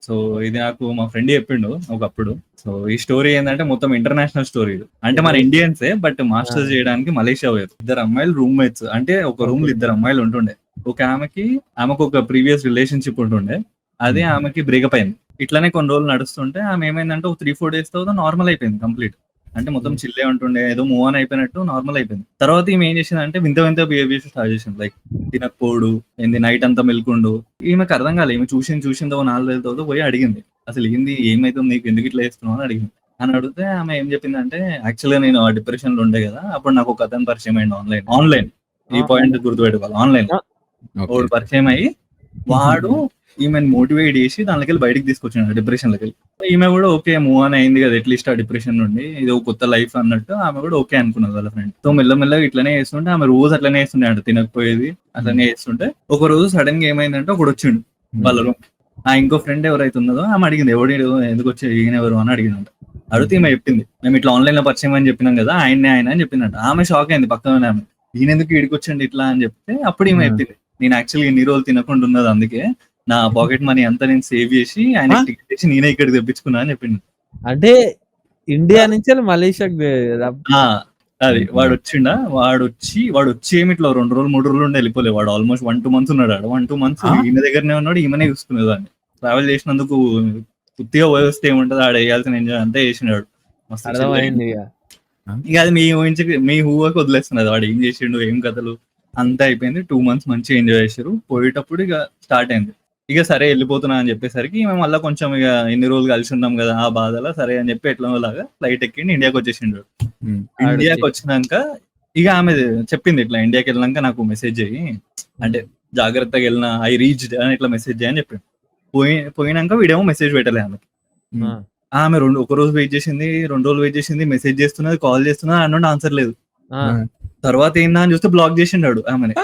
So ఇది నాకు మా ఫ్రెండ్ చెప్పిండు ఒకప్పుడు. సో ఈ స్టోరీ ఏంటంటే మొత్తం ఇంటర్నేషనల్ స్టోరీ ఇది. అంటే మన ఇండియన్సే బట్ మాస్టర్స్ చేయడానికి మలేషియా పోయారు. ఇద్దరు అమ్మాయిలు రూమ్మేట్స్. అంటే ఒక రూమ్ లో ఇద్దరు అమ్మాయిలు ఉంటుండే. ఒక ఆమెకు ఒక ప్రీవియస్ రిలేషన్షిప్ ఉంటుండే. అదే ఆమెకి బ్రేకప్ అయింది. ఇట్లానే కొన్ని రోజులు నడుస్తుంటే ఆమె ఏమైందంటే ఒక 3-4 డేస్ తర్వాత నార్మల్ అయిపోయింది కంప్లీట్. అంటే మొత్తం చిల్లే ఉంటుండే, ఏదో మూవ్ ఆన్ అయిపోయినట్టు నార్మల్ అయిపోయింది. తర్వాత ఈమె ఏం చేసిందంటే వింత వింత బిహేవియర్ స్టార్ట్ చేసింది. లైక్ తినకపోడు, ఏంది నైట్ అంతా మెల్కుండు. ఈమెకు అర్థం కాలేదు. ఈమె చూసింది ఒక 4 రోజుల తర్వాత పోయి అడిగింది. అసలు ఏంది, ఏమైతుంది నీకు, ఎందుకు ఇట్లా చేస్తున్నావు అని అడిగింది. అని అడిగితే ఆమె ఏం చెప్పిందంటే, యాక్చువల్గా నేను ఆ డిప్రెషన్ లో ఉండే కదా, అప్పుడు నాకు ఒక అతను పరిచయం అయ్యిండు ఆన్లైన్ ఈ పాయింట్ గుర్తుపెట్టుకోవాలి. ఆన్లైన్ వాడు పరిచయం అయ్యి వాడు ఈమెను మోటివేట్ చేసి దానిలోకి బయటికి తీసుకొచ్చాడు డిప్రెషన్ లోకి. ఈమె కూడా ఓకే మూవ్ ఆన్ అయింది కదా అట్లీస్ట్ ఆ డిప్రెషన్ నుండి, ఇది ఒక కొత్త లైఫ్ అన్నట్టు ఆమె కూడా ఓకే అనుకున్నది వాళ్ళ ఫ్రెండ్. సో మెల్లమెల్లగా ఇట్లనే చేస్తుంటే ఆమె రోజు అట్లనే చేస్తుండే అంట, తినకపోయేది అట్లనే చేస్తుంటే ఒక రోజు సడన్ గా ఏమైందంటే ఒకడు వచ్చిండు వాళ్ళ రూమ్. ఆ ఇంకో ఫ్రెండ్ ఎవరైతే ఉన్నదో ఆమె అడిగింది, ఎవడు ఎందుకు వచ్చి ఈయన ఎవరు అని అడిగిందంట. అడిగితే ఈమె చెప్పింది, మేము ఇట్లా ఆన్లైన్ లో పరిచయం అని చెప్పినాం కదా, ఆయన అని చెప్పిందంట. ఆమె షాక్ అయింది పక్కన ఆమె, ఈయన ఎందుకు ఈడికి వచ్చండి ఇట్లా అని చెప్తే అప్పుడు ఈమె చెప్పింది, నేను యాక్చువల్గా ఇన్ని రోజులు తినకుండా ఉన్నది, అందుకే నా పాకెట్ మనీ అంతా నేను సేవ్ చేసి ఆయన టికెట్ చేసి నేనే ఇక్కడికి తెప్పించుకున్నా అని చెప్పింది. అంటే ఇండియా నుంచి మలేషియాకి అది వాడు వచ్చిండా, వాడు వచ్చి ఏమి ఇట్లా 2 రోజులు 3 రోజులు ఉండి వెళ్ళిపోలేదు. వాడు ఆల్మోస్ట్ 1-2 months ఉన్నాడు. 1-2 months ఈయన దగ్గరనే ఉన్నాడు, ఈమెనే చూసుకునేదాన్ని. ట్రావెల్ చేసినందుకు పూర్తిగా వస్తే ఏముంటది, ఆడ వేయాల్సిన ఎంజాయ్ అంతా చేసినాడు. ఇక అది మీ ఊహకి వదిలేస్తున్నది, వాడు ఏం చేసిండు ఏం కథలు అంతా అయిపోయింది. 2 months మంచిగా ఎంజాయ్ చేశారు. పోయేటప్పుడు ఇక స్టార్ట్ అయింది. ఇక సరే వెళ్ళిపోతున్నా అని చెప్పేసరికి మేము మళ్ళీ కొంచెం ఇక ఎన్ని రోజులు కలిసి ఉన్నాం కదా ఆ బాధలో సరే అని చెప్పి ఎట్లా లాగా ఫ్లైట్ ఎక్కిండి ఇండియాకి వచ్చేసిండు. ఇండియాకి వచ్చినాక ఇక ఆమె చెప్పింది, ఇట్లా ఇండియాకి వెళ్ళినాక నాకు మెసేజ్ అయ్యి, అంటే జాగ్రత్తగా వెళ్ళినా, ఐ రీచ్డ్ అని ఇట్లా మెసేజ్ చేయని చెప్పింది. పోయినాక వీడేమో మెసేజ్ పెట్టలే ఆమెకి. ఆమె ఒక రోజు వెయిట్ చేసింది, 2 రోజులు వెయిట్ చేసింది, మెసేజ్ చేస్తున్నది, కాల్ చేస్తున్నది, అన్నోండి ఆన్సర్ లేదు. తర్వాత ఏందా అని చూస్తే బ్లాక్ చేసిండాడు ఆమెని.